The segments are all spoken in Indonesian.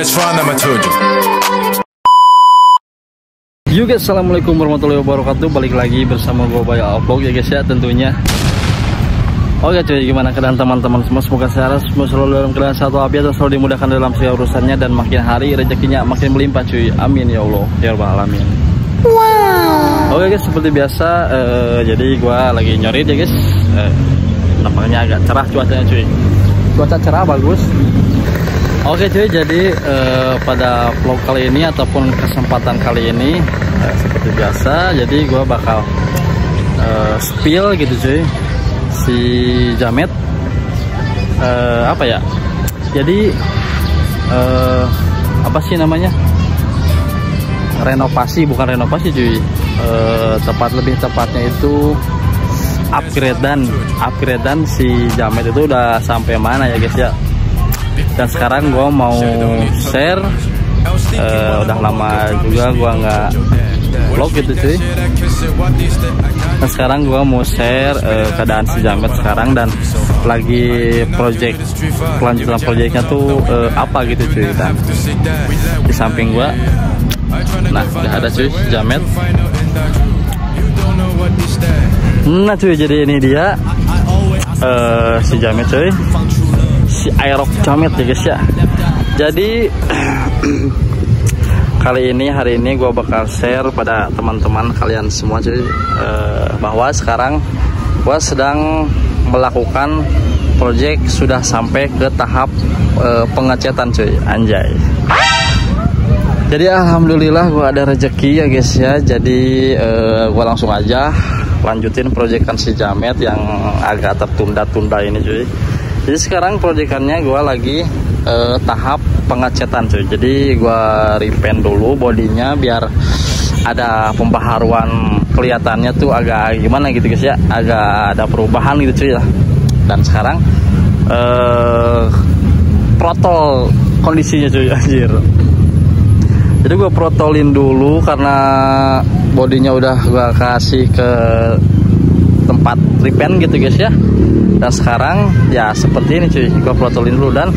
just fun, I'ma told you. Yo guys, assalamualaikum warahmatullahi wabarakatuh. Balik lagi bersama gue Bayo Vlog ya guys ya tentunya. Oke cuy, gimana keadaan teman-teman semua? Semoga sehat, semua selalu dalam keadaan sehat walafiat dan selalu dimudahkan dalam segala urusannya, dan makin hari rezekinya makin melimpah cuy. Amin ya Allah ya rabbal alamin. Wow. Oke guys, seperti biasa jadi gue lagi nyorit ya guys. Nampaknya agak cerah cuacanya cuy. Cuaca cerah bagus. Oke cuy, jadi pada vlog kali ini ataupun kesempatan kali ini seperti biasa, jadi gue bakal spill gitu cuy si jamet apa ya, jadi apa sih namanya, renovasi, bukan renovasi cuy, lebih tepatnya itu upgradean si jamet itu udah sampai mana ya guys ya. Dan sekarang gue mau share, udah lama juga gue nggak vlog gitu cuy. Dan sekarang gue mau share keadaan si jamet sekarang dan lagi kelanjutan projectnya tuh apa gitu cuy. Dan di samping gue, nah udah ada cuy si jamet. Nah cuy, jadi ini dia si jamet cuy, si Aerox jamet ya guys ya. Jadi hari ini gue bakal share pada teman-teman kalian semua cuy, bahwa sekarang gue sedang melakukan project sudah sampai ke tahap pengecatan cuy, anjay. Jadi alhamdulillah gue ada rezeki ya guys ya. Jadi gue langsung aja lanjutin proyekan si jamet yang agak tertunda-tunda ini cuy. Jadi sekarang proyekannya gue lagi tahap pengecatan cuy. Jadi gue repaint dulu bodinya biar ada pembaharuan, kelihatannya tuh agak gimana gitu guys ya, agak ada perubahan gitu cuy ya. Dan sekarang protol kondisinya cuy, anjir. Jadi gue protolin dulu karena bodinya udah gue kasih ke tempat repaint gitu guys ya. Dan sekarang ya seperti ini cuy, gue protolin dulu. Dan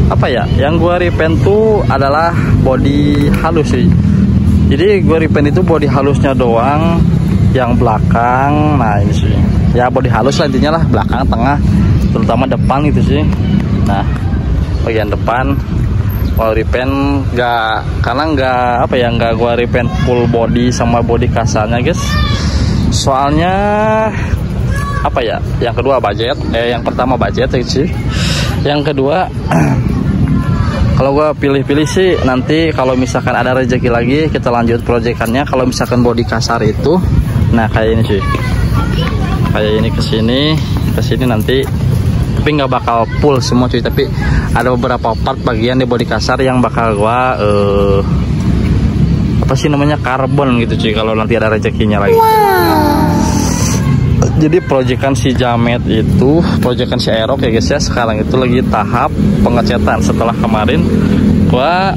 apa ya, yang gue repaint tuh adalah body halus cuy. Jadi gue repaint itu body halusnya doang, yang belakang. Nah ini cuy, ya body halus lah intinya lah, belakang, tengah, terutama depan gitu sih. Nah bagian depan kalau repaint nggak gue repaint full body sama body kasarnya guys. Soalnya apa ya, yang kedua budget, yang pertama budget sih, yang kedua kalau gue pilih-pilih sih nanti kalau misalkan ada rezeki lagi kita lanjut proyekannya. Kalau misalkan body kasar itu, nah kayak ini cuy, kayak ini kesini nanti, tapi nggak bakal full semua cuy, tapi ada beberapa part bagian di body kasar yang bakal gue apa sih namanya, karbon gitu cuy, kalau nanti ada rezekinya lagi. Jadi proyekan si jamet itu, proyekan si Aerox ya guys ya, sekarang itu lagi tahap pengecatan setelah kemarin gua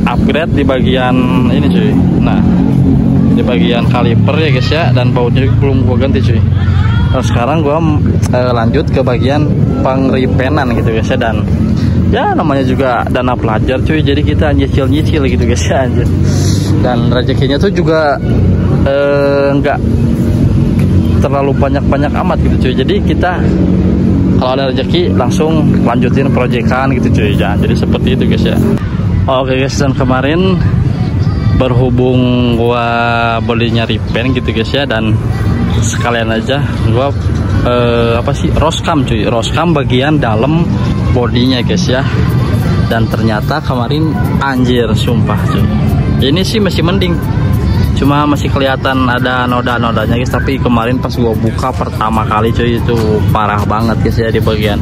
upgrade di bagian ini cuy. Nah di bagian kaliper ya guys ya, dan bautnya belum gua ganti cuy. Nah, sekarang gua lanjut ke bagian pengrepaintan gitu guys ya. Dan ya namanya juga dana pelajar cuy, jadi kita nyicil gitu guys ya, anjir. Dan rezekinya tuh juga enggak terlalu banyak amat gitu cuy. Jadi kita kalau ada rezeki langsung lanjutin proyekan gitu cuy ya. Jadi seperti itu guys ya. Oke guys, dan kemarin berhubung gua bodinya repaint gitu guys ya, dan sekalian aja gua roskam cuy, roskam bagian dalam bodinya guys ya. Dan ternyata kemarin anjir sumpah cuy, ini sih masih mending, cuma masih kelihatan ada noda-nodanya guys. Tapi kemarin pas gua buka pertama kali cuy, itu parah banget guys ya. Di bagian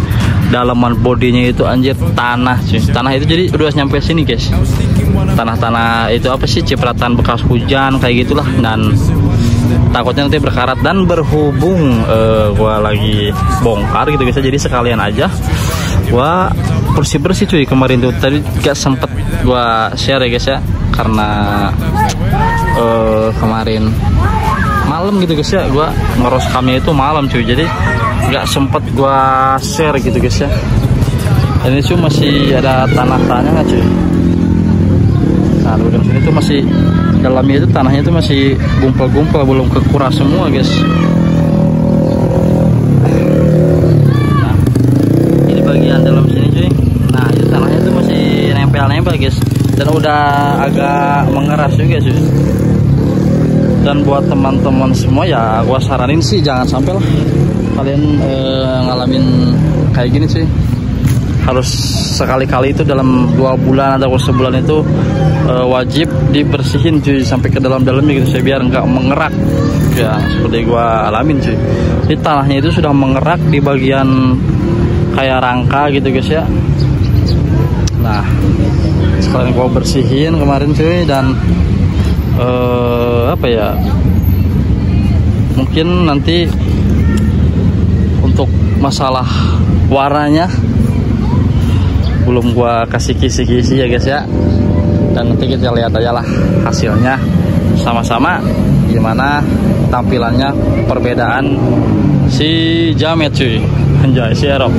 dalaman bodinya itu anjir tanah cuy, tanah itu jadi udah nyampe sini guys. Tanah-tanah itu apa sih, cipratan bekas hujan kayak gitulah. Dan takutnya nanti berkarat. Dan berhubung gua lagi bongkar gitu guys ya, jadi sekalian aja gua bersih cuy kemarin tuh. Tadi gak sempet gua share ya guys ya, karena kemarin malam gitu guys ya, gua ngerokamnya itu malam cuy, jadi nggak sempet gua share gitu guys ya. Dan ini cuma masih ada tanah-tanahnya cuy. Nah di bagian sini tuh masih dalamnya itu tanahnya itu masih gumpal-gumpal, belum kekuras semua guys. Nah ini bagian dalam sini cuy. Nah itu tanahnya itu masih nempel-nempel guys, dan udah agak mengeras juga cuy. Dan buat teman-teman semua ya gua saranin sih jangan sampai lah kalian ngalamin kayak gini sih. Harus sekali-kali itu dalam 2 bulan atau sebulan itu wajib dibersihin cuy sampai ke dalam-dalamnya gitu, biar nggak mengerak ya seperti gua alamin cuy. Jadi tanahnya itu sudah mengerak di bagian kayak rangka gitu guys ya. Nah sekarang gua bersihin kemarin cuy, dan apa ya, mungkin nanti untuk masalah warnanya belum gua kasih kisi-kisi ya guys ya, dan nanti kita lihat aja lah hasilnya sama-sama gimana tampilannya perbedaan si Jamet cuy, anjay si Aerox.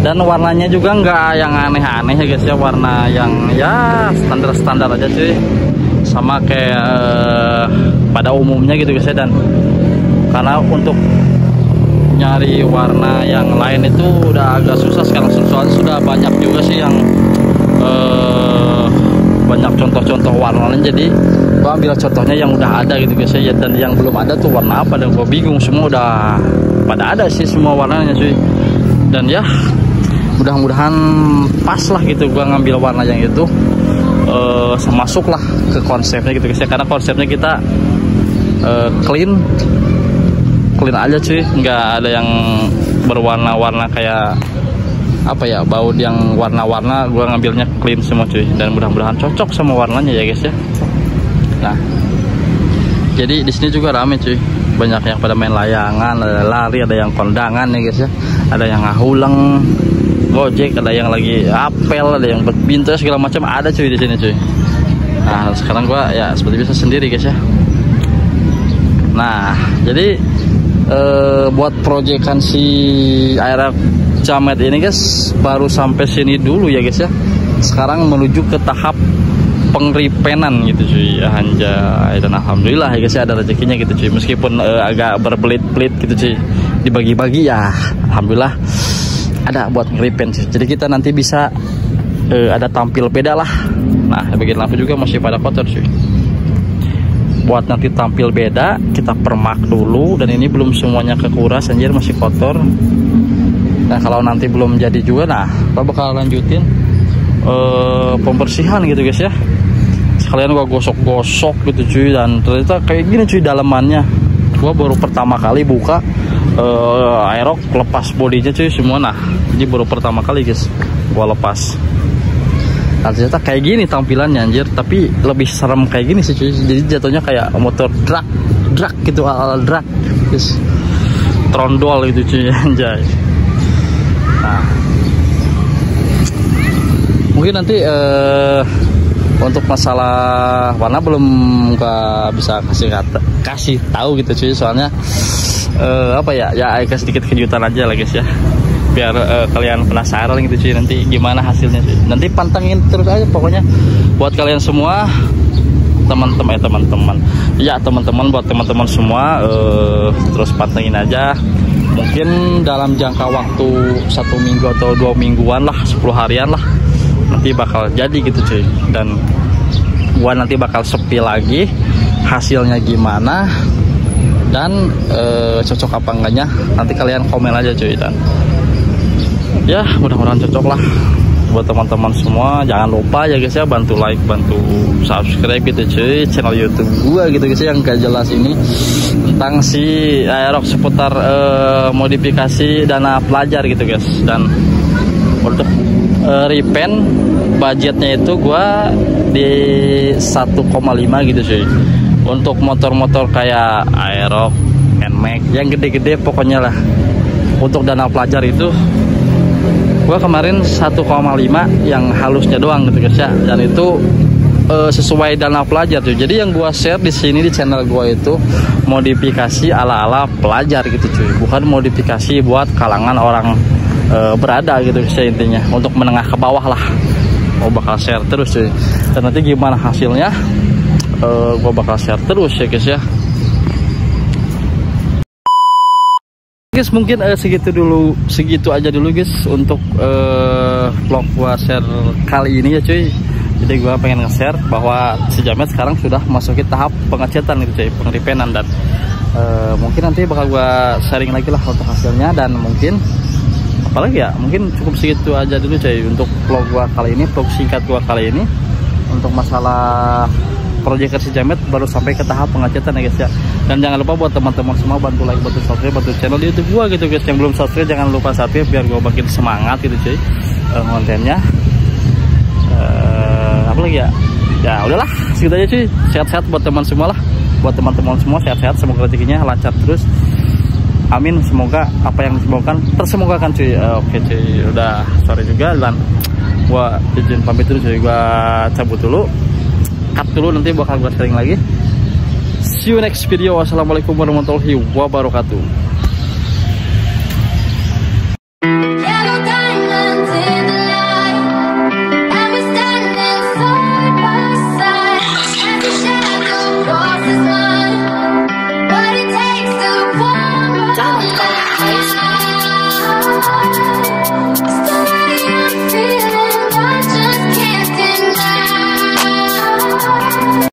Dan warnanya juga nggak yang aneh-aneh ya guys ya, warna yang ya standar-standar aja cuy, sama kayak pada umumnya gitu guys ya. Dan karena untuk nyari warna yang lain itu udah agak susah sekarang, soalnya sudah banyak juga sih yang banyak contoh-contoh warnanya. Jadi gua ambil contohnya yang udah ada gitu guys ya, dan yang belum ada tuh warna apa, dan gua bingung. Semua udah pada ada sih semua warnanya cuy, dan ya mudah-mudahan pas lah gitu gua ngambil warna yang itu masuklah ke konsepnya gitu guys ya. Karena konsepnya kita clean aja cuy, nggak ada yang berwarna-warna kayak apa ya, baut yang warna-warna. Gua ngambilnya clean semua cuy, dan mudah-mudahan cocok sama warnanya ya guys ya. Nah jadi di sini juga rame cuy, banyak yang pada main layangan, ada lari, ada yang kondangan ya guys ya, ada yang ngahuleng gojek, ada yang lagi apel, ada yang berbintu segala macam ada cuy di sini cuy. Nah sekarang gua ya seperti biasa sendiri guys ya. Nah jadi buat proyekan si Aerox Jamet ini guys baru sampai sini dulu ya guys ya. Sekarang menuju ke tahap pengripenan gitu cuy, anjay. Dan alhamdulillah ya guys ya, ada rezekinya gitu cuy, meskipun agak berbelit-belit gitu cuy, dibagi-bagi ya alhamdulillah ada buat ngeripen cuy. Jadi kita nanti bisa ada tampil beda lah. Nah bagian lampu juga masih pada kotor cuy. Buat nanti tampil beda kita permak dulu, dan ini belum semuanya kekuras anjir, masih kotor. Nah kalau nanti belum jadi juga, nah kita bakal lanjutin pembersihan gitu guys ya. Sekalian gua gosok-gosok gitu cuy, dan ternyata kayak gini cuy dalamannya. Gua baru pertama kali buka Aerox lepas bodinya cuy semua. Nah ini baru pertama kali guys gua lepas. Nah, ternyata kayak gini tampilannya anjir, tapi lebih serem kayak gini sih cuy. Jadi jatuhnya kayak motor drag gitu, ala drag guys, trondol gitu cuy anjay. Nah mungkin nanti untuk masalah warna belum gak bisa kasih tahu gitu cuy, soalnya apa ya kasih sedikit kejutan aja lah guys ya, biar kalian penasaran gitu cuy nanti gimana hasilnya cuy. Nanti pantengin terus aja pokoknya buat kalian semua, teman-teman buat teman-teman semua, terus pantengin aja. Mungkin dalam jangka waktu 1 minggu atau 2 mingguan lah, 10 harian lah, nanti bakal jadi gitu cuy. Dan gua nanti bakal sepi lagi hasilnya gimana, dan cocok apa enggaknya nanti kalian komen aja cuy. Dan ya mudah-mudahan cocok lah buat teman-teman semua. Jangan lupa ya guys ya, bantu like, bantu subscribe gitu cuy channel YouTube gua gitu guys yang gak jelas ini tentang si Aerox seputar modifikasi dana pelajar gitu guys. Dan untuk repaint budgetnya itu gua di 1,5 gitu cuy. Untuk motor-motor kayak Aerox, NMAX yang gede-gede pokoknya lah, untuk dana pelajar itu gua kemarin 1,5 yang halusnya doang gitu guys ya. Dan itu sesuai dana pelajar cuy. Jadi yang gua share di sini di channel gua itu modifikasi ala-ala pelajar gitu cuy, bukan modifikasi buat kalangan orang berada gitu guys ya, intinya untuk menengah ke bawah lah. gua bakal share terus cuy. Dan nanti gimana hasilnya gua bakal share terus ya guys ya. Guys, mungkin segitu aja dulu guys untuk vlog gua share kali ini ya cuy. Jadi gua pengen nge-share bahwa si Jamet sekarang sudah masuki tahap pengecetan gitu cuy, pengeripenan, dan mungkin nanti bakal gua sharing lagi lah untuk hasilnya. Dan mungkin apalagi ya, mungkin cukup segitu aja dulu cuy untuk vlog gua kali ini, vlog singkat gua kali ini untuk masalah proyek si Jamet baru sampai ke tahap pengecetan ya guys ya. Dan jangan lupa buat teman-teman semua bantu like, bantu subscribe, bantu channel di YouTube gua gitu guys. Yang belum subscribe jangan lupa subscribe biar gua makin semangat gitu cuy kontennya. Apa lagi ya? Ya udahlah, segitu aja cuy. Sehat-sehat buat teman semua lah. Buat teman-teman semua sehat-sehat, semoga rezekinya lancar terus. Amin, semoga apa yang disemogakan tersemogakan cuy. Oke cuy, udah sore juga dan gua izin pamit dulu cuy. Gua cabut dulu. Cut dulu, nanti bakal gua sharing lagi. See you next video. Wassalamualaikum warahmatullahi wabarakatuh.